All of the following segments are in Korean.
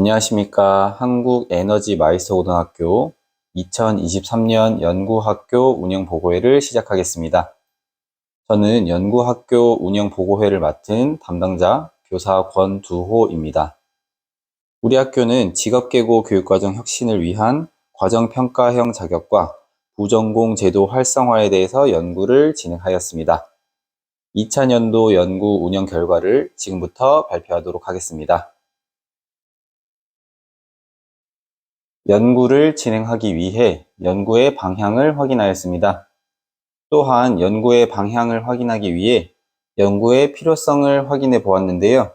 안녕하십니까. 한국에너지마이스터고등학교 2023년 연구학교 운영보고회를 시작하겠습니다. 저는 연구학교 운영보고회를 맡은 담당자 교사 권두호입니다. 우리 학교는 직업계고 교육과정 혁신을 위한 과정평가형 자격과 부전공 제도 활성화에 대해서 연구를 진행하였습니다. 2000년도 연구 운영 결과를 지금부터 발표하도록 하겠습니다. 연구를 진행하기 위해 연구의 방향을 확인하였습니다. 또한 연구의 방향을 확인하기 위해 연구의 필요성을 확인해 보았는데요.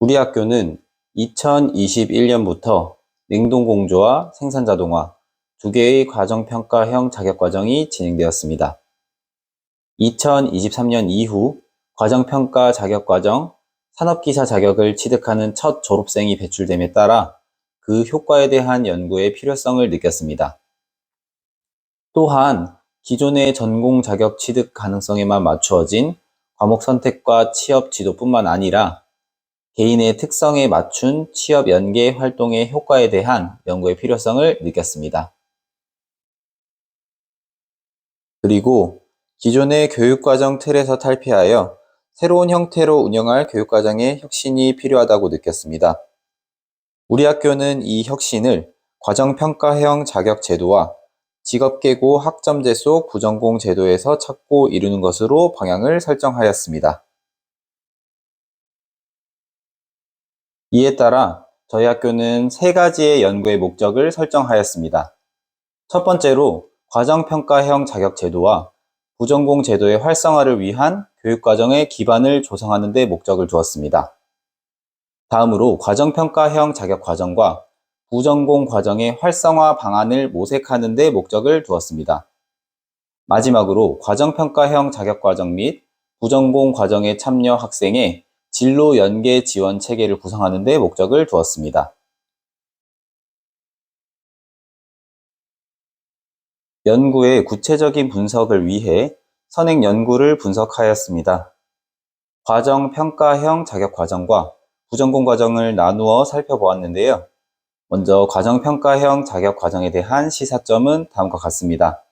우리 학교는 2021년부터 냉동공조와 생산자동화 두 개의 과정평가형 자격과정이 진행되었습니다. 2023년 이후 과정평가 자격과정, 산업기사 자격을 취득하는 첫 졸업생이 배출됨에 따라 그 효과에 대한 연구의 필요성을 느꼈습니다. 또한 기존의 전공 자격 취득 가능성에만 맞추어진 과목 선택과 취업 지도뿐만 아니라 개인의 특성에 맞춘 취업 연계 활동의 효과에 대한 연구의 필요성을 느꼈습니다. 그리고 기존의 교육과정 틀에서 탈피하여 새로운 형태로 운영할 교육과정의 혁신이 필요하다고 느꼈습니다. 우리 학교는 이 혁신을 과정평가형 자격 제도와 직업계고 학점제 속 부전공 제도에서 찾고 이루는 것으로 방향을 설정하였습니다. 이에 따라 저희 학교는 세 가지의 연구의 목적을 설정하였습니다. 첫 번째로 과정평가형 자격 제도와 부전공 제도의 활성화를 위한 교육과정의 기반을 조성하는 데 목적을 두었습니다. 다음으로 과정평가형 자격 과정과 부전공 과정의 활성화 방안을 모색하는 데 목적을 두었습니다. 마지막으로 과정평가형 자격 과정 및 부전공 과정에 참여 학생의 진로 연계 지원 체계를 구성하는 데 목적을 두었습니다. 연구의 구체적인 분석을 위해 선행 연구를 분석하였습니다. 과정평가형 자격 과정과 부전공 과정을 나누어 살펴보았는데요. 먼저 과정평가형 자격 과정에 대한 시사점은 다음과 같습니다.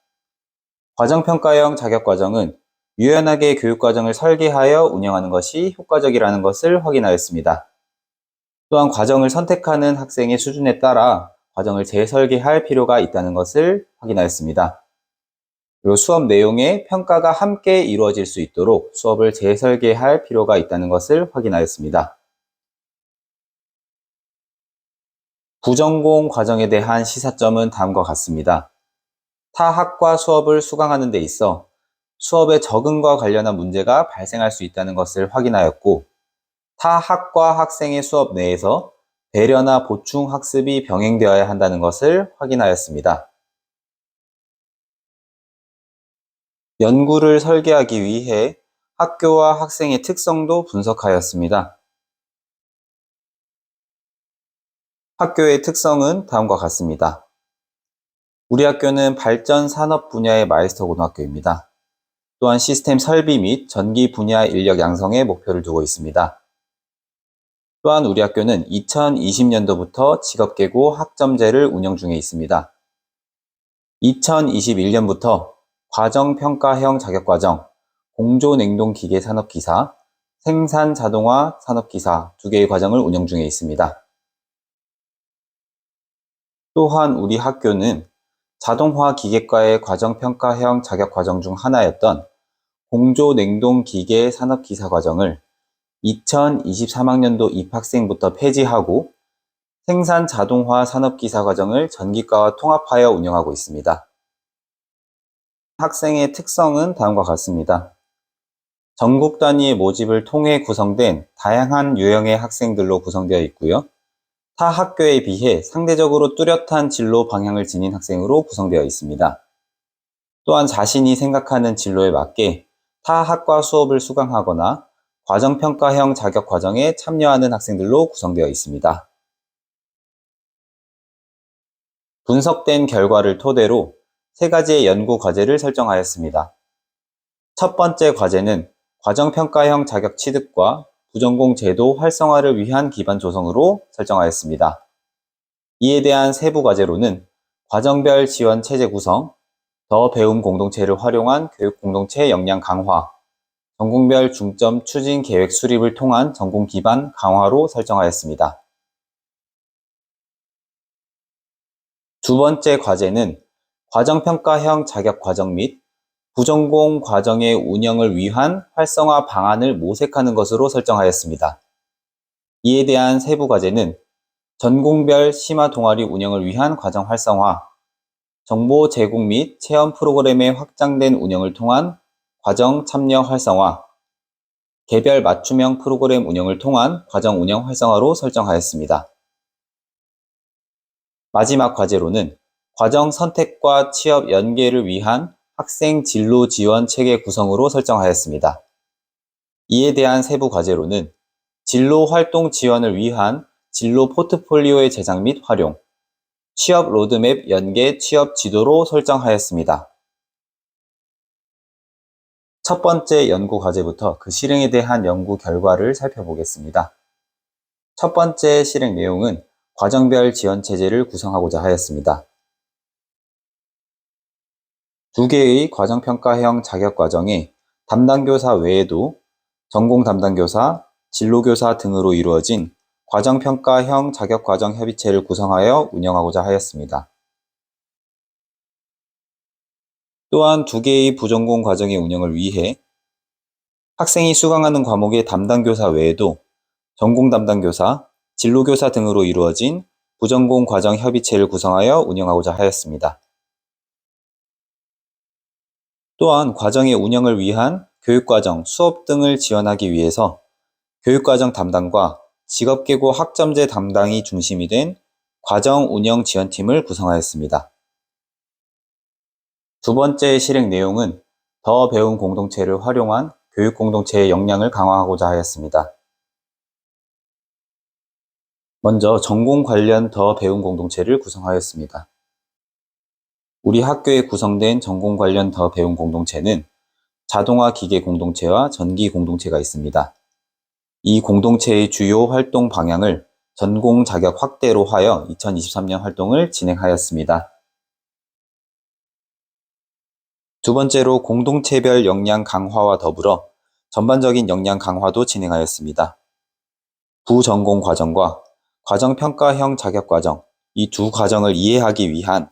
과정평가형 자격 과정은 유연하게 교육과정을 설계하여 운영하는 것이 효과적이라는 것을 확인하였습니다. 또한 과정을 선택하는 학생의 수준에 따라 과정을 재설계할 필요가 있다는 것을 확인하였습니다. 그리고 수업 내용의 평가가 함께 이루어질 수 있도록 수업을 재설계할 필요가 있다는 것을 확인하였습니다. 부전공 과정에 대한 시사점은 다음과 같습니다. 타 학과 수업을 수강하는 데 있어 수업의 적응과 관련한 문제가 발생할 수 있다는 것을 확인하였고, 타 학과 학생의 수업 내에서 배려나 보충 학습이 병행되어야 한다는 것을 확인하였습니다. 연구를 설계하기 위해 학교와 학생의 특성도 분석하였습니다. 학교의 특성은 다음과 같습니다. 우리 학교는 발전 산업 분야의 마이스터 고등학교입니다. 또한 시스템 설비 및 전기 분야 인력 양성에 목표를 두고 있습니다. 또한 우리 학교는 2020년도부터 직업계고 학점제를 운영 중에 있습니다. 2021년부터 과정평가형 자격과정, 공조냉동기계 산업기사, 생산자동화 산업기사 두 개의 과정을 운영 중에 있습니다. 또한 우리 학교는 자동화 기계과의 과정평가형 자격과정 중 하나였던 공조냉동기계 산업기사 과정을 2023학년도 입학생부터 폐지하고 생산자동화 산업기사 과정을 전기과와 통합하여 운영하고 있습니다. 학생의 특성은 다음과 같습니다. 전국 단위의 모집을 통해 구성된 다양한 유형의 학생들로 구성되어 있고요. 타 학교에 비해 상대적으로 뚜렷한 진로 방향을 지닌 학생으로 구성되어 있습니다. 또한 자신이 생각하는 진로에 맞게 타 학과 수업을 수강하거나 과정평가형 자격 과정에 참여하는 학생들로 구성되어 있습니다. 분석된 결과를 토대로 세 가지의 연구 과제를 설정하였습니다. 첫 번째 과제는 과정평가형 자격 취득과 부전공 제도 활성화를 위한 기반 조성으로 설정하였습니다. 이에 대한 세부 과제로는 과정별 지원 체제 구성, 더 배움 공동체를 활용한 교육 공동체 역량 강화, 전공별 중점 추진 계획 수립을 통한 전공 기반 강화로 설정하였습니다. 두 번째 과제는 과정평가형 자격 과정 및 부전공 과정의 운영을 위한 활성화 방안을 모색하는 것으로 설정하였습니다. 이에 대한 세부 과제는 전공별 심화 동아리 운영을 위한 과정 활성화, 정보 제공 및 체험 프로그램의 확장된 운영을 통한 과정 참여 활성화, 개별 맞춤형 프로그램 운영을 통한 과정 운영 활성화로 설정하였습니다. 마지막 과제로는 과정 선택과 취업 연계를 위한 학생 진로 지원 체계 구성으로 설정하였습니다. 이에 대한 세부 과제로는 진로 활동 지원을 위한 진로 포트폴리오의 제작 및 활용, 취업 로드맵 연계 취업 지도로 설정하였습니다. 첫 번째 연구 과제부터 그 실행에 대한 연구 결과를 살펴보겠습니다. 첫 번째 실행 내용은 과정별 지원 체제를 구성하고자 하였습니다. 두 개의 과정평가형 자격과정에 담당교사 외에도 전공 담당교사, 진로교사 등으로 이루어진 과정평가형 자격과정 협의체를 구성하여 운영하고자 하였습니다. 또한 두 개의 부전공 과정의 운영을 위해 학생이 수강하는 과목의 담당교사 외에도 전공 담당교사, 진로교사 등으로 이루어진 부전공 과정 협의체를 구성하여 운영하고자 하였습니다. 또한 과정의 운영을 위한 교육과정, 수업 등을 지원하기 위해서 교육과정 담당과 직업계고 학점제 담당이 중심이 된 과정 운영 지원팀을 구성하였습니다. 두 번째 실행 내용은 더 배움 공동체를 활용한 교육 공동체의 역량을 강화하고자 하였습니다. 먼저 전공 관련 더 배움 공동체를 구성하였습니다. 우리 학교에 구성된 전공 관련 더 배움 공동체는 자동화 기계 공동체와 전기 공동체가 있습니다. 이 공동체의 주요 활동 방향을 전공 자격 확대로 하여 2023년 활동을 진행하였습니다. 두 번째로 공동체별 역량 강화와 더불어 전반적인 역량 강화도 진행하였습니다. 부전공 과정과 과정평가형 자격과정, 이 두 과정을 이해하기 위한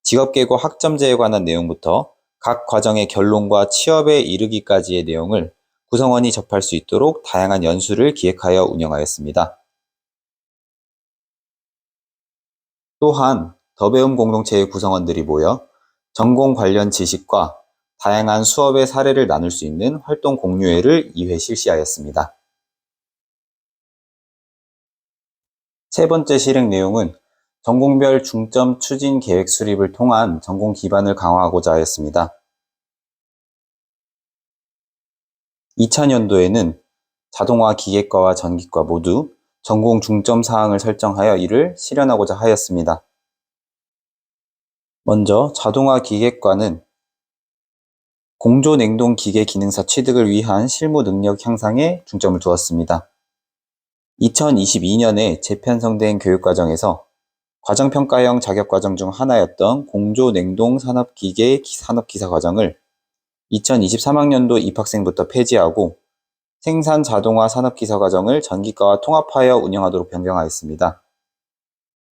직업계고 학점제에 관한 내용부터 각 과정의 결론과 취업에 이르기까지의 내용을 구성원이 접할 수 있도록 다양한 연수를 기획하여 운영하였습니다. 또한 더 배움 공동체의 구성원들이 모여 전공 관련 지식과 다양한 수업의 사례를 나눌 수 있는 활동 공유회를 2회 실시하였습니다. 세 번째 실행 내용은 전공별 중점 추진 계획 수립을 통한 전공 기반을 강화하고자 하였습니다. 2000년도에는 자동화 기계과와 전기과 모두 전공 중점 사항을 설정하여 이를 실현하고자 하였습니다. 먼저 자동화 기계과는 공조 냉동 기계 기능사 취득을 위한 실무 능력 향상에 중점을 두었습니다. 2022년에 재편성된 교육과정에서 과정평가형 자격과정 중 하나였던 공조 냉동 산업기계 산업기사 과정을 2023학년도 입학생부터 폐지하고 생산 자동화 산업기사 과정을 전기과와 통합하여 운영하도록 변경하였습니다.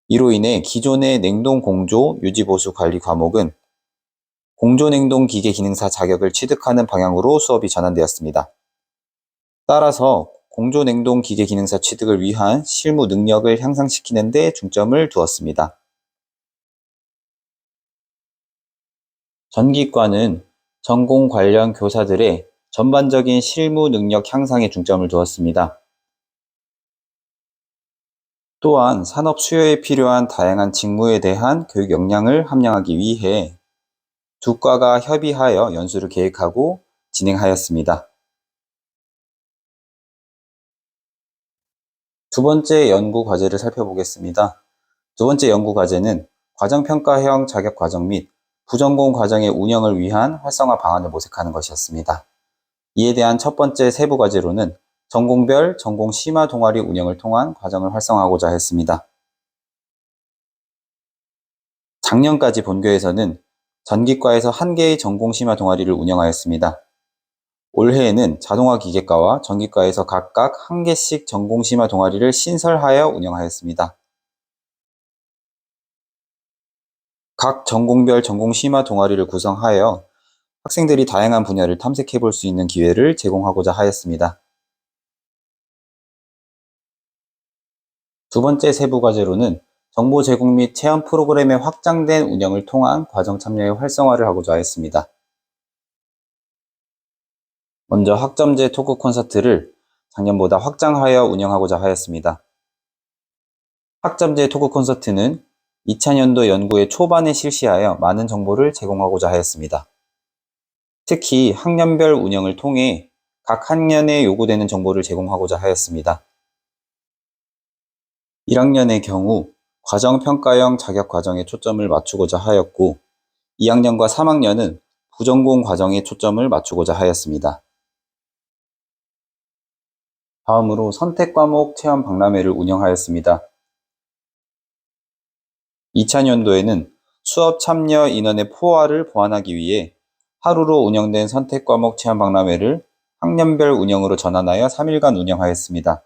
이로 인해 기존의 냉동 공조 유지 보수 관리 과목은 공조 냉동 기계 기능사 자격을 취득하는 방향으로 수업이 전환되었습니다. 따라서 공조 냉동 기계 기능사 취득을 위한 실무 능력을 향상시키는 데 중점을 두었습니다. 전기과는 전공 관련 교사들의 전반적인 실무 능력 향상에 중점을 두었습니다. 또한 산업 수요에 필요한 다양한 직무에 대한 교육 역량을 함량하기 위해 두 과가 협의하여 연수를 계획하고 진행하였습니다. 두 번째 연구 과제를 살펴보겠습니다. 두 번째 연구 과제는 과정평가형 자격과정 및 부전공 과정의 운영을 위한 활성화 방안을 모색하는 것이었습니다. 이에 대한 첫 번째 세부 과제로는 전공별 전공 심화 동아리 운영을 통한 과정을 활성화하고자 했습니다. 작년까지 본교에서는 전기과에서 1개의 전공 심화 동아리를 운영하였습니다. 올해에는 자동화 기계과와 전기과에서 각각 1개씩 전공 심화 동아리를 신설하여 운영하였습니다. 각 전공별 전공 심화 동아리를 구성하여 학생들이 다양한 분야를 탐색해 볼 수 있는 기회를 제공하고자 하였습니다. 두 번째 세부 과제로는 정보 제공 및 체험 프로그램의 확장된 운영을 통한 과정 참여의 활성화를 하고자 하였습니다. 먼저 학점제 토크 콘서트를 작년보다 확장하여 운영하고자 하였습니다. 학점제 토크 콘서트는 2000년도 연구의 초반에 실시하여 많은 정보를 제공하고자 하였습니다. 특히 학년별 운영을 통해 각 학년에 요구되는 정보를 제공하고자 하였습니다. 1학년의 경우 과정평가형 자격과정에 초점을 맞추고자 하였고 2학년과 3학년은 부전공 과정에 초점을 맞추고자 하였습니다. 다음으로 선택과목 체험 박람회를 운영하였습니다. 2000년도에는 수업 참여 인원의 포화를 보완하기 위해 하루로 운영된 선택과목 체험 박람회를 학년별 운영으로 전환하여 3일간 운영하였습니다.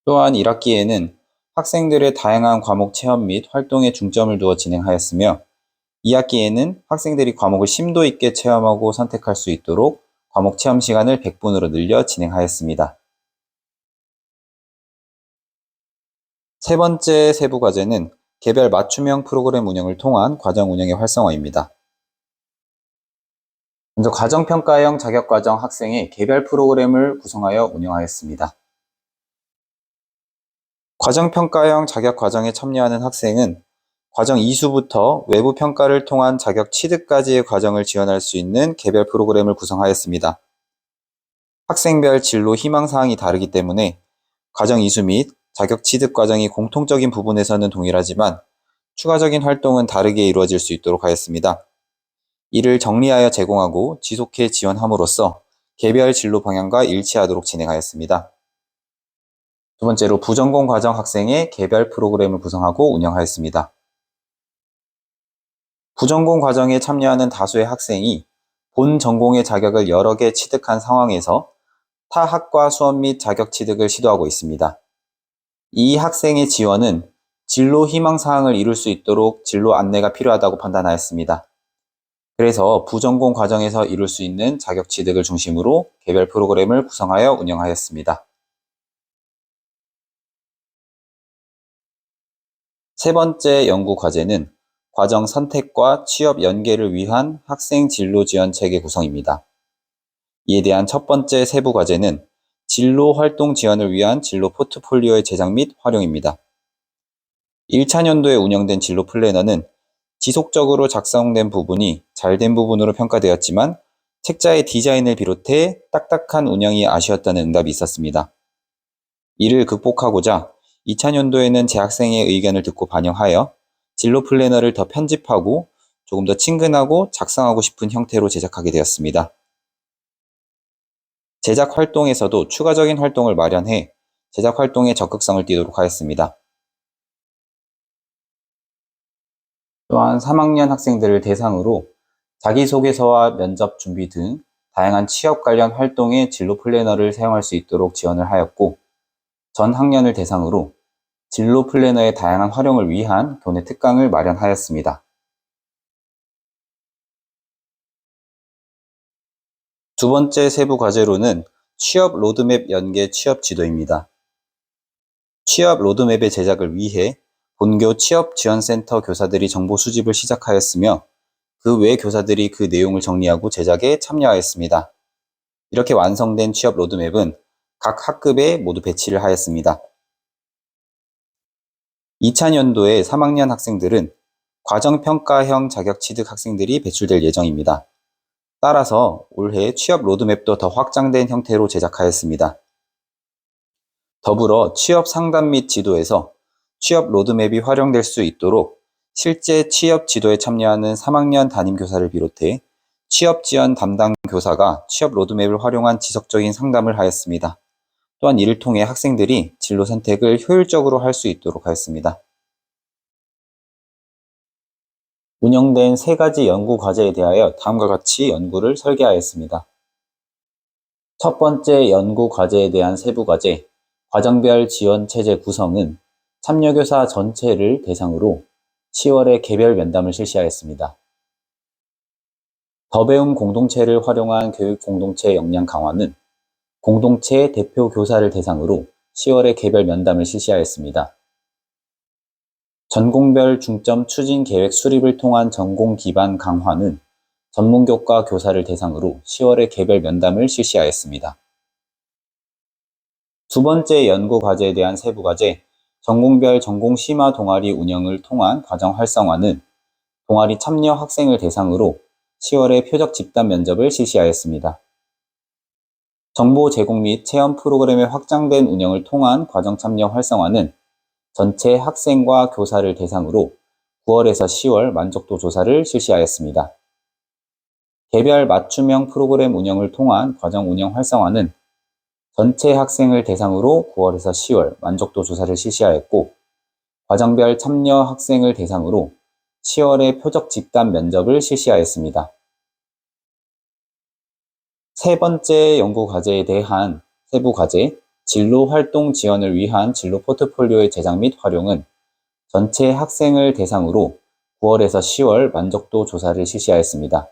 또한 1학기에는 학생들의 다양한 과목 체험 및 활동에 중점을 두어 진행하였으며 2학기에는 학생들이 과목을 심도 있게 체험하고 선택할 수 있도록 과목 체험 시간을 100분으로 늘려 진행하였습니다. 세 번째 세부 과제는 개별 맞춤형 프로그램 운영을 통한 과정 운영의 활성화입니다. 먼저 과정평가형 자격과정 학생의 개별 프로그램을 구성하여 운영하였습니다. 과정평가형 자격과정에 참여하는 학생은 과정 이수부터 외부 평가를 통한 자격 취득까지의 과정을 지원할 수 있는 개별 프로그램을 구성하였습니다. 학생별 진로 희망사항이 다르기 때문에 과정 이수 및 자격 취득 과정이 공통적인 부분에서는 동일하지만 추가적인 활동은 다르게 이루어질 수 있도록 하였습니다. 이를 정리하여 제공하고 지속해 지원함으로써 개별 진로 방향과 일치하도록 진행하였습니다. 두 번째로 부전공 과정 학생의 개별 프로그램을 구성하고 운영하였습니다. 부전공 과정에 참여하는 다수의 학생이 본 전공의 자격을 여러 개 취득한 상황에서 타 학과 수업 및 자격 취득을 시도하고 있습니다. 이 학생의 지원은 진로 희망 사항을 이룰 수 있도록 진로 안내가 필요하다고 판단하였습니다. 그래서 부전공 과정에서 이룰 수 있는 자격 취득을 중심으로 개별 프로그램을 구성하여 운영하였습니다. 세 번째 연구 과제는 과정 선택과 취업 연계를 위한 학생 진로 지원 체계 구성입니다. 이에 대한 첫 번째 세부 과제는 진로 활동 지원을 위한 진로 포트폴리오의 제작 및 활용입니다. 1차 년도에 운영된 진로 플래너는 지속적으로 작성된 부분이 잘된 부분으로 평가되었지만 책자의 디자인을 비롯해 딱딱한 운영이 아쉬웠다는 응답이 있었습니다. 이를 극복하고자 2차 년도에는 재학생의 의견을 듣고 반영하여 진로 플래너를 더 편집하고 조금 더 친근하고 작성하고 싶은 형태로 제작하게 되었습니다. 제작 활동에서도 추가적인 활동을 마련해 제작 활동에 적극성을 띠도록 하였습니다. 또한 3학년 학생들을 대상으로 자기소개서와 면접 준비 등 다양한 취업 관련 활동에 진로 플래너를 사용할 수 있도록 지원을 하였고 전 학년을 대상으로 진로 플래너의 다양한 활용을 위한 교내 특강을 마련하였습니다. 두 번째 세부 과제로는 취업 로드맵 연계 취업 지도입니다. 취업 로드맵의 제작을 위해 본교 취업지원센터 교사들이 정보 수집을 시작하였으며 그 외 교사들이 그 내용을 정리하고 제작에 참여하였습니다. 이렇게 완성된 취업 로드맵은 각 학급에 모두 배치를 하였습니다. 2차 년도에 3학년 학생들은 과정평가형 자격 취득 학생들이 배출될 예정입니다. 따라서 올해 취업 로드맵도 더 확장된 형태로 제작하였습니다. 더불어 취업 상담 및 지도에서 취업 로드맵이 활용될 수 있도록 실제 취업 지도에 참여하는 3학년 담임교사를 비롯해 취업 지원 담당 교사가 취업 로드맵을 활용한 지속적인 상담을 하였습니다. 또한 이를 통해 학생들이 진로 선택을 효율적으로 할 수 있도록 하였습니다. 운영된 3가지 연구 과제에 대하여 다음과 같이 연구를 설계하였습니다. 첫 번째 연구 과제에 대한 세부 과제, 과정별 지원 체제 구성은 참여교사 전체를 대상으로 10월에 개별 면담을 실시하였습니다. 더 배움 공동체를 활용한 교육 공동체 역량 강화는 공동체 대표 교사를 대상으로 10월에 개별 면담을 실시하였습니다. 전공별 중점 추진 계획 수립을 통한 전공 기반 강화는 전문교과 교사를 대상으로 10월에 개별 면담을 실시하였습니다. 두 번째 연구 과제에 대한 세부 과제, 전공별 전공 심화 동아리 운영을 통한 과정 활성화는 동아리 참여 학생을 대상으로 10월에 표적 집단 면접을 실시하였습니다. 정보 제공 및 체험 프로그램의 확장된 운영을 통한 과정 참여 활성화는 전체 학생과 교사를 대상으로 9월에서 10월 만족도 조사를 실시하였습니다. 개별 맞춤형 프로그램 운영을 통한 과정 운영 활성화는 전체 학생을 대상으로 9월에서 10월 만족도 조사를 실시하였고, 과정별 참여 학생을 대상으로 10월에 표적 집단 면접을 실시하였습니다. 세 번째 연구 과제에 대한 세부 과제, 진로 활동 지원을 위한 진로 포트폴리오의 제작 및 활용은 전체 학생을 대상으로 9월에서 10월 만족도 조사를 실시하였습니다.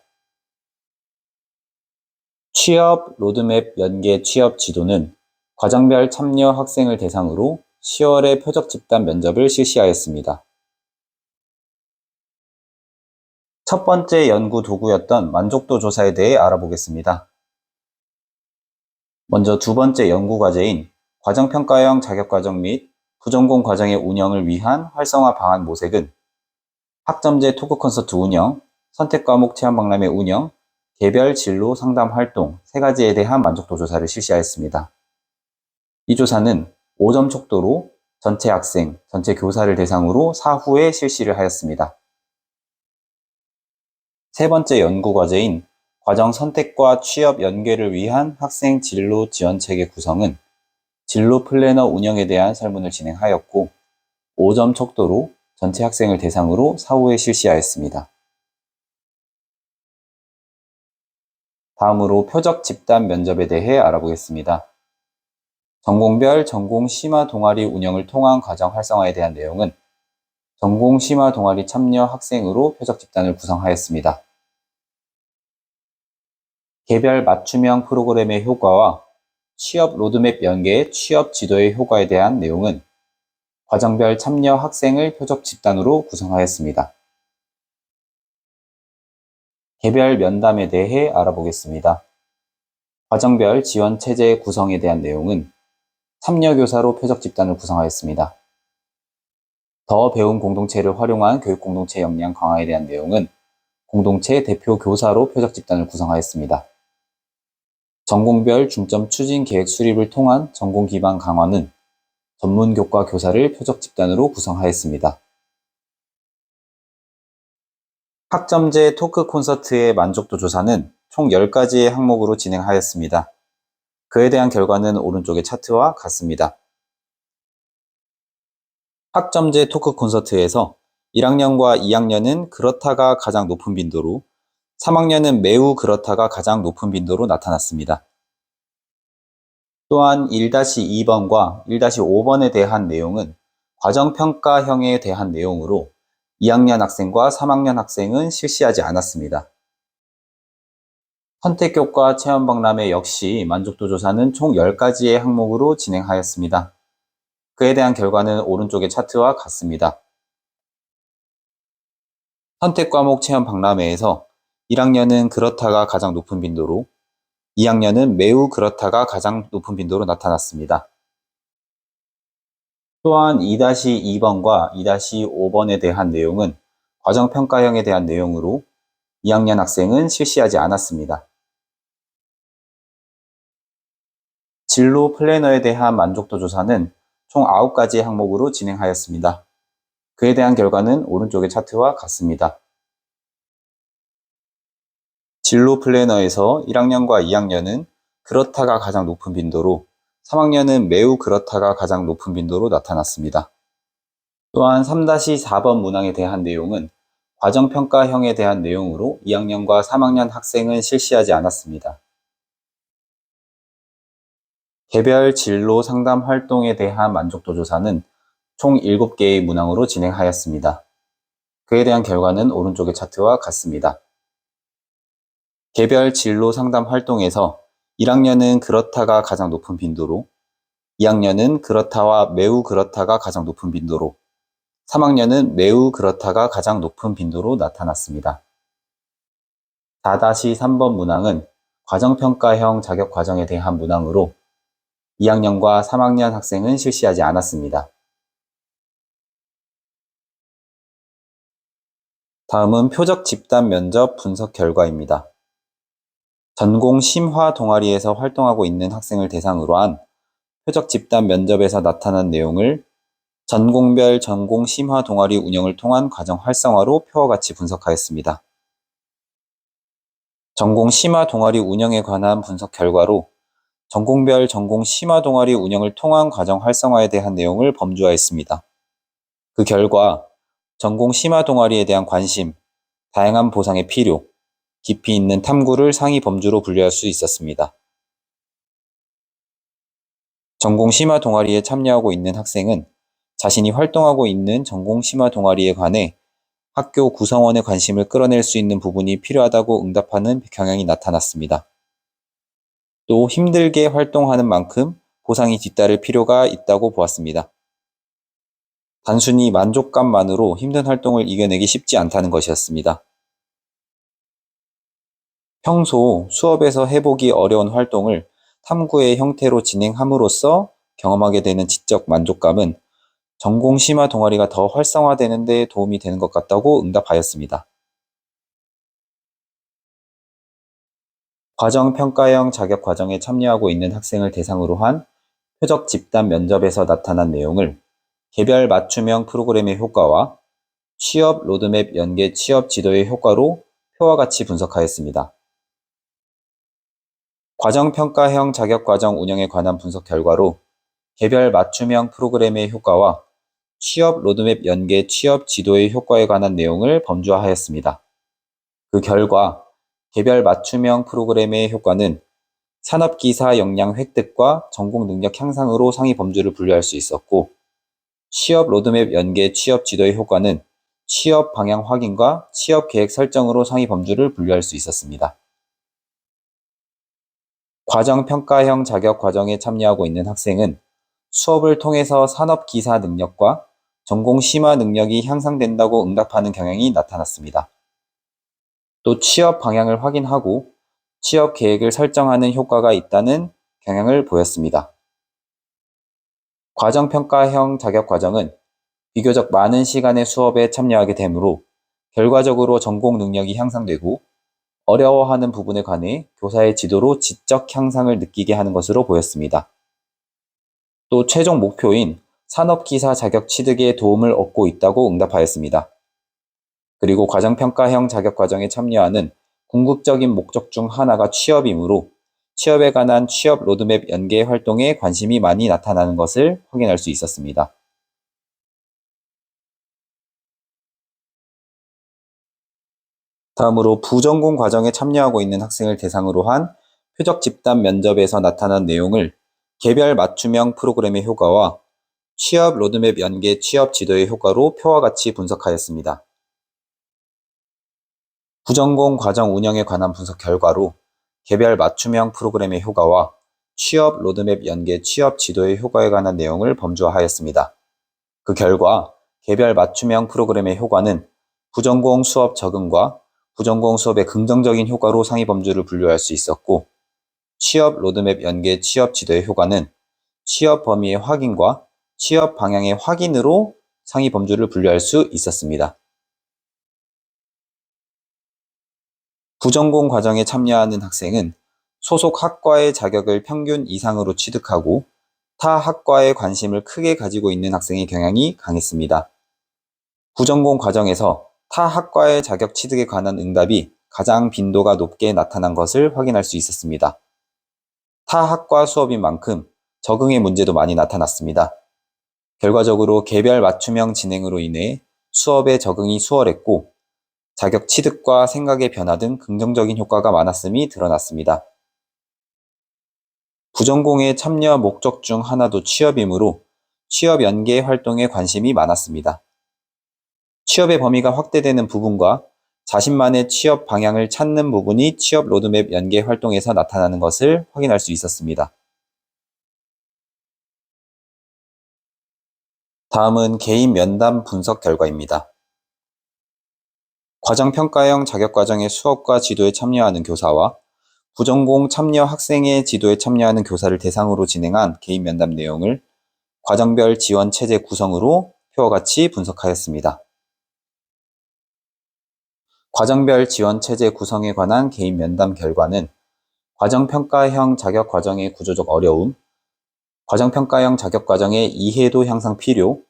취업 로드맵 연계 취업 지도는 과정별 참여 학생을 대상으로 10월에 표적 집단 면접을 실시하였습니다. 첫 번째 연구 도구였던 만족도 조사에 대해 알아보겠습니다. 먼저 두 번째 연구 과제인 과정평가형 자격과정 및 부전공 과정의 운영을 위한 활성화 방안 모색은 학점제 토크 콘서트 운영, 선택과목 체험 박람회 운영, 개별 진로 상담 활동 3가지에 대한 만족도 조사를 실시하였습니다. 이 조사는 5점 촉도로 전체 학생, 전체 교사를 대상으로 사후에 실시를 하였습니다. 세 번째 연구 과제인 과정 선택과 취업 연계를 위한 학생 진로 지원 체계 구성은 진로 플래너 운영에 대한 설문을 진행하였고, 5점 촉도로 전체 학생을 대상으로 사후에 실시하였습니다. 다음으로 표적 집단 면접에 대해 알아보겠습니다. 전공별 전공 심화 동아리 운영을 통한 과정 활성화에 대한 내용은 전공 심화 동아리 참여 학생으로 표적 집단을 구성하였습니다. 개별 맞춤형 프로그램의 효과와 취업 로드맵 연계의 취업 지도의 효과에 대한 내용은 과정별 참여 학생을 표적 집단으로 구성하였습니다. 개별 면담에 대해 알아보겠습니다. 과정별 지원 체제 구성에 대한 내용은 참여교사로 표적 집단을 구성하였습니다. 더 배움 공동체를 활용한 교육 공동체 역량 강화에 대한 내용은 공동체 대표 교사로 표적 집단을 구성하였습니다. 전공별 중점 추진 계획 수립을 통한 전공 기반 강화는 전문교과 교사를 표적 집단으로 구성하였습니다. 학점제 토크 콘서트의 만족도 조사는 총 10가지의 항목으로 진행하였습니다. 그에 대한 결과는 오른쪽의 차트와 같습니다. 학점제 토크 콘서트에서 1학년과 2학년은 그렇다가 가장 높은 빈도로, 3학년은 매우 그렇다가 가장 높은 빈도로 나타났습니다. 또한 1-2번과 1-5번에 대한 내용은 과정평가형에 대한 내용으로 2학년 학생과 3학년 학생은 실시하지 않았습니다. 선택교과 체험박람회 역시 만족도 조사는 총 10가지의 항목으로 진행하였습니다. 그에 대한 결과는 오른쪽의 차트와 같습니다. 선택과목 체험박람회에서 1학년은 그렇다가 가장 높은 빈도로, 2학년은 매우 그렇다가 가장 높은 빈도로 나타났습니다. 또한 2-2번과 2-5번에 대한 내용은 과정평가형에 대한 내용으로 2학년 학생은 실시하지 않았습니다. 진로 플래너에 대한 만족도 조사는 총 9가지 항목으로 진행하였습니다. 그에 대한 결과는 오른쪽의 차트와 같습니다. 진로 플래너에서 1학년과 2학년은 그렇다가 가장 높은 빈도로, 3학년은 매우 그렇다가 가장 높은 빈도로 나타났습니다. 또한 3-4번 문항에 대한 내용은 과정평가형에 대한 내용으로 2학년과 3학년 학생은 실시하지 않았습니다. 개별 진로 상담 활동에 대한 만족도 조사는 총 7개의 문항으로 진행하였습니다. 그에 대한 결과는 오른쪽의 차트와 같습니다. 개별 진로 상담 활동에서 1학년은 그렇다가 가장 높은 빈도로, 2학년은 그렇다와 매우 그렇다가 가장 높은 빈도로, 3학년은 매우 그렇다가 가장 높은 빈도로 나타났습니다. 4-3번 문항은 과정평가형 자격과정에 대한 문항으로 2학년과 3학년 학생은 실시하지 않았습니다. 다음은 표적 집단 면접 분석 결과입니다. 전공 심화 동아리에서 활동하고 있는 학생을 대상으로 한 표적 집단 면접에서 나타난 내용을 전공별 전공 심화 동아리 운영을 통한 과정 활성화로 표와 같이 분석하였습니다. 전공 심화 동아리 운영에 관한 분석 결과로 전공별 전공 심화 동아리 운영을 통한 과정 활성화에 대한 내용을 범주화했습니다. 그 결과 전공 심화 동아리에 대한 관심, 다양한 보상의 필요, 깊이 있는 탐구를 상위 범주로 분류할 수 있었습니다. 전공 심화 동아리에 참여하고 있는 학생은 자신이 활동하고 있는 전공 심화 동아리에 관해 학교 구성원의 관심을 끌어낼 수 있는 부분이 필요하다고 응답하는 경향이 나타났습니다. 또 힘들게 활동하는 만큼 보상이 뒤따를 필요가 있다고 보았습니다. 단순히 만족감만으로 힘든 활동을 이겨내기 쉽지 않다는 것이었습니다. 평소 수업에서 해보기 어려운 활동을 탐구의 형태로 진행함으로써 경험하게 되는 지적 만족감은 전공 심화 동아리가 더 활성화되는 데 도움이 되는 것 같다고 응답하였습니다. 과정평가형 자격과정에 참여하고 있는 학생을 대상으로 한 표적 집단 면접에서 나타난 내용을 개별 맞춤형 프로그램의 효과와 취업 로드맵 연계 취업 지도의 효과로 표와 같이 분석하였습니다. 과정평가형 자격과정 운영에 관한 분석 결과로 개별 맞춤형 프로그램의 효과와 취업 로드맵 연계 취업 지도의 효과에 관한 내용을 범주화하였습니다. 그 결과 개별 맞춤형 프로그램의 효과는 산업기사 역량 획득과 전공 능력 향상으로 상위 범주를 분류할 수 있었고, 취업 로드맵 연계 취업 지도의 효과는 취업 방향 확인과 취업 계획 설정으로 상위 범주를 분류할 수 있었습니다. 과정평가형 자격 과정에 참여하고 있는 학생은 수업을 통해서 산업기사 능력과 전공 심화 능력이 향상된다고 응답하는 경향이 나타났습니다. 또 취업 방향을 확인하고 취업 계획을 설정하는 효과가 있다는 경향을 보였습니다. 과정평가형 자격과정은 비교적 많은 시간의 수업에 참여하게 되므로 결과적으로 전공 능력이 향상되고 어려워하는 부분에 관해 교사의 지도로 지적 향상을 느끼게 하는 것으로 보였습니다. 또 최종 목표인 산업기사 자격 취득에 도움을 얻고 있다고 응답하였습니다. 그리고 과정평가형 자격과정에 참여하는 궁극적인 목적 중 하나가 취업이므로 취업에 관한 취업 로드맵 연계 활동에 관심이 많이 나타나는 것을 확인할 수 있었습니다. 다음으로 부전공 과정에 참여하고 있는 학생을 대상으로 한 표적 집단 면접에서 나타난 내용을 개별 맞춤형 프로그램의 효과와 취업 로드맵 연계 취업 지도의 효과로 표와 같이 분석하였습니다. 부전공 과정 운영에 관한 분석 결과로 개별 맞춤형 프로그램의 효과와 취업 로드맵 연계 취업 지도의 효과에 관한 내용을 범주화하였습니다. 그 결과 개별 맞춤형 프로그램의 효과는 부전공 수업 적응과 부전공 수업의 긍정적인 효과로 상위 범주를 분류할 수 있었고, 취업 로드맵 연계 취업 지도의 효과는 취업 범위의 확인과 취업 방향의 확인으로 상위 범주를 분류할 수 있었습니다. 부전공 과정에 참여하는 학생은 소속 학과의 자격을 평균 이상으로 취득하고 타 학과에 관심을 크게 가지고 있는 학생의 경향이 강했습니다. 부전공 과정에서 타 학과의 자격 취득에 관한 응답이 가장 빈도가 높게 나타난 것을 확인할 수 있었습니다. 타 학과 수업인 만큼 적응의 문제도 많이 나타났습니다. 결과적으로 개별 맞춤형 진행으로 인해 수업에 적응이 수월했고 자격 취득과 생각의 변화 등 긍정적인 효과가 많았음이 드러났습니다. 부전공의 참여 목적 중 하나도 취업이므로 취업 연계 활동에 관심이 많았습니다. 취업의 범위가 확대되는 부분과 자신만의 취업 방향을 찾는 부분이 취업 로드맵 연계 활동에서 나타나는 것을 확인할 수 있었습니다. 다음은 개인 면담 분석 결과입니다. 과정평가형 자격과정의 수업과 지도에 참여하는 교사와 부전공 참여 학생의 지도에 참여하는 교사를 대상으로 진행한 개인 면담 내용을 과정별 지원 체제 구성으로 표와 같이 분석하였습니다. 과정별 지원 체제 구성에 관한 개인 면담 결과는 과정평가형 자격과정의 구조적 어려움, 과정평가형 자격과정의 이해도 향상 필요,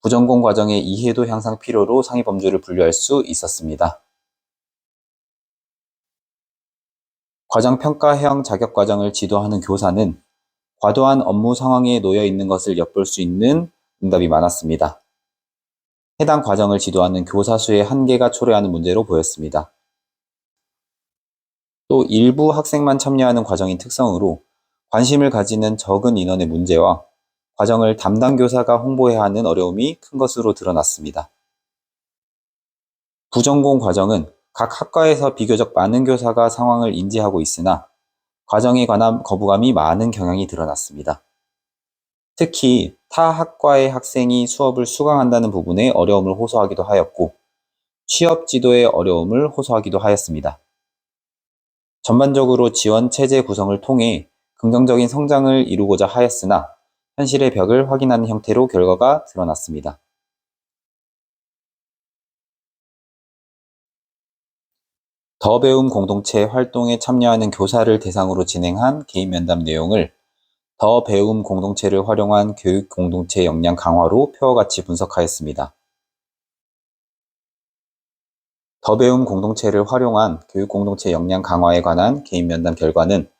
부전공 과정의 이해도 향상 필요로 상위 범주를 분류할 수 있었습니다. 과정평가형 자격과정을 지도하는 교사는 과도한 업무 상황에 놓여 있는 것을 엿볼 수 있는 응답이 많았습니다. 해당 과정을 지도하는 교사 수의 한계가 초래하는 문제로 보였습니다. 또 일부 학생만 참여하는 과정인 특성으로 관심을 가지는 적은 인원의 문제와 과정을 담당 교사가 홍보해야 하는 어려움이 큰 것으로 드러났습니다. 부전공 과정은 각 학과에서 비교적 많은 교사가 상황을 인지하고 있으나 과정에 관한 거부감이 많은 경향이 드러났습니다. 특히 타 학과의 학생이 수업을 수강한다는 부분에 어려움을 호소하기도 하였고 취업 지도의 어려움을 호소하기도 하였습니다. 전반적으로 지원 체제 구성을 통해 긍정적인 성장을 이루고자 하였으나 현실의 벽을 확인하는 형태로 결과가 드러났습니다. 더 배움 공동체 활동에 참여하는 교사를 대상으로 진행한 개인 면담 내용을 더 배움 공동체를 활용한 교육 공동체 역량 강화로 표와 같이 분석하였습니다. 더 배움 공동체를 활용한 교육 공동체 역량 강화에 관한 개인 면담 결과는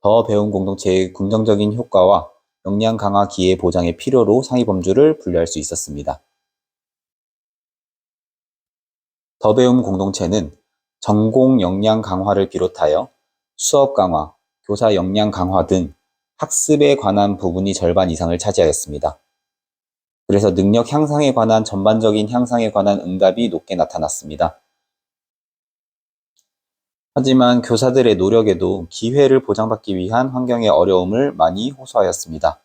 더 배움 공동체의 긍정적인 효과와 역량 강화 기회 보장의 필요로 상위 범주를 분류할 수 있었습니다. 더 배움 공동체는 전공 역량 강화를 비롯하여 수업 강화, 교사 역량 강화 등 학습에 관한 부분이 절반 이상을 차지하였습니다. 그래서 능력 향상에 관한 전반적인 향상에 관한 응답이 높게 나타났습니다. 하지만 교사들의 노력에도 기회를 보장받기 위한 환경의 어려움을 많이 호소하였습니다.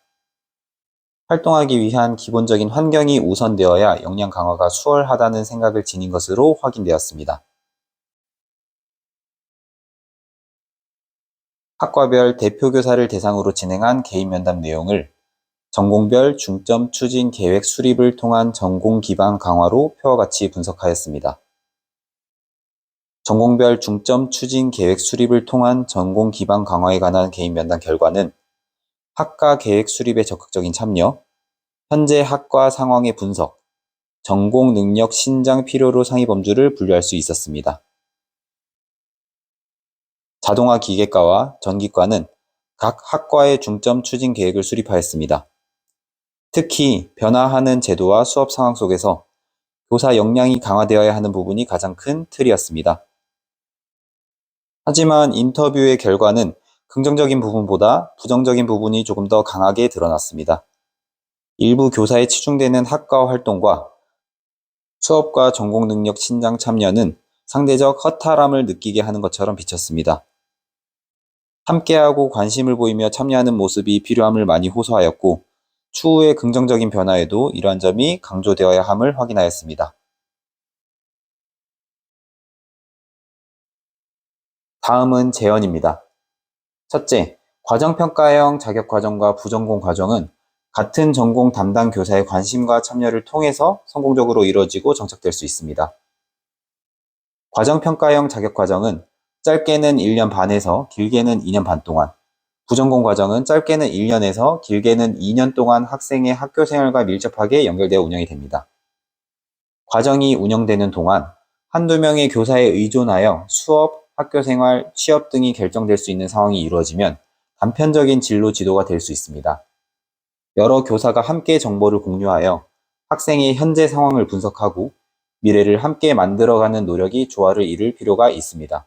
활동하기 위한 기본적인 환경이 우선되어야 역량 강화가 수월하다는 생각을 지닌 것으로 확인되었습니다. 학과별 대표교사를 대상으로 진행한 개인 면담 내용을 전공별 중점 추진 계획 수립을 통한 전공 기반 강화로 표와 같이 분석하였습니다. 전공별 중점 추진 계획 수립을 통한 전공 기반 강화에 관한 개인 면담 결과는 학과 계획 수립에 적극적인 참여, 현재 학과 상황의 분석, 전공 능력 신장 필요로 상위 범주를 분류할 수 있었습니다. 자동화 기계과와 전기과는 각 학과의 중점 추진 계획을 수립하였습니다. 특히 변화하는 제도와 수업 상황 속에서 교사 역량이 강화되어야 하는 부분이 가장 큰 틀이었습니다. 하지만 인터뷰의 결과는 긍정적인 부분보다 부정적인 부분이 조금 더 강하게 드러났습니다. 일부 교사에 치중되는 학과 활동과 수업과 전공 능력 신장 참여는 상대적 허탈함을 느끼게 하는 것처럼 비쳤습니다. 함께하고 관심을 보이며 참여하는 모습이 필요함을 많이 호소하였고 추후의 긍정적인 변화에도 이러한 점이 강조되어야 함을 확인하였습니다. 다음은 재현입니다. 첫째, 과정평가형 자격과정과 부전공 과정은 같은 전공 담당 교사의 관심과 참여를 통해서 성공적으로 이루어지고 정착될 수 있습니다. 과정평가형 자격과정은 짧게는 1년 반에서 길게는 2년 반 동안, 부전공 과정은 짧게는 1년에서 길게는 2년 동안 학생의 학교 생활과 밀접하게 연결되어 운영이 됩니다. 과정이 운영되는 동안 한두 명의 교사에 의존하여 수업, 학교 생활, 취업 등이 결정될 수 있는 상황이 이루어지면 단편적인 진로 지도가 될 수 있습니다. 여러 교사가 함께 정보를 공유하여 학생의 현재 상황을 분석하고 미래를 함께 만들어가는 노력이 조화를 이룰 필요가 있습니다.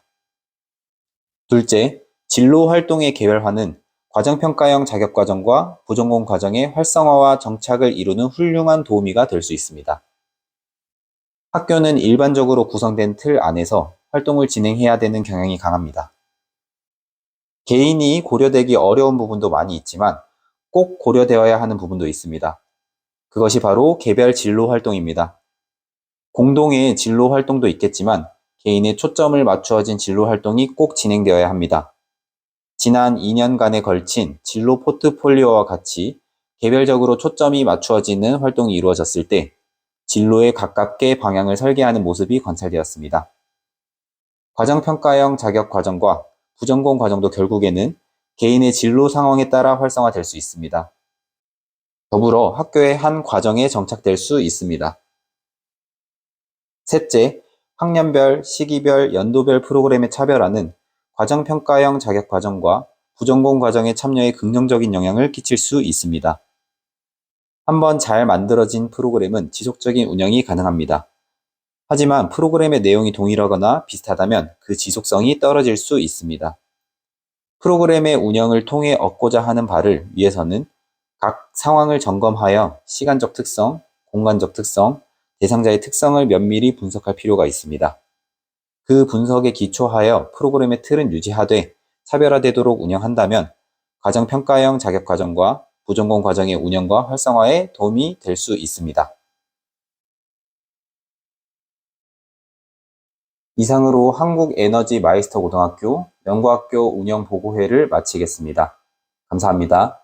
둘째, 진로 활동의 개별화는 과정평가형 자격과정과 부전공 과정의 활성화와 정착을 이루는 훌륭한 도우미가 될 수 있습니다. 학교는 일반적으로 구성된 틀 안에서 활동을 진행해야 되는 경향이 강합니다. 개인이 고려되기 어려운 부분도 많이 있지만 꼭 고려되어야 하는 부분도 있습니다. 그것이 바로 개별 진로 활동입니다. 공동의 진로 활동도 있겠지만 개인의 초점을 맞추어진 진로 활동이 꼭 진행되어야 합니다. 지난 2년간에 걸친 진로 포트폴리오와 같이 개별적으로 초점이 맞추어지는 활동이 이루어졌을 때 진로에 가깝게 방향을 설계하는 모습이 관찰되었습니다. 과정평가형 자격 과정과 부전공 과정도 결국에는 개인의 진로 상황에 따라 활성화될 수 있습니다. 더불어 학교의 한 과정에 정착될 수 있습니다. 셋째, 학년별, 시기별, 연도별 프로그램의 차별화는 과정평가형 자격과정과 부전공 과정의 참여에 긍정적인 영향을 끼칠 수 있습니다. 한번 잘 만들어진 프로그램은 지속적인 운영이 가능합니다. 하지만 프로그램의 내용이 동일하거나 비슷하다면 그 지속성이 떨어질 수 있습니다. 프로그램의 운영을 통해 얻고자 하는 바를 위해서는 각 상황을 점검하여 시간적 특성, 공간적 특성, 대상자의 특성을 면밀히 분석할 필요가 있습니다. 그 분석에 기초하여 프로그램의 틀은 유지하되 차별화되도록 운영한다면 과정평가형 자격과정과 부전공 과정의 운영과 활성화에 도움이 될 수 있습니다. 이상으로 한국에너지마이스터고등학교 명고학교 운영보고회를 마치겠습니다. 감사합니다.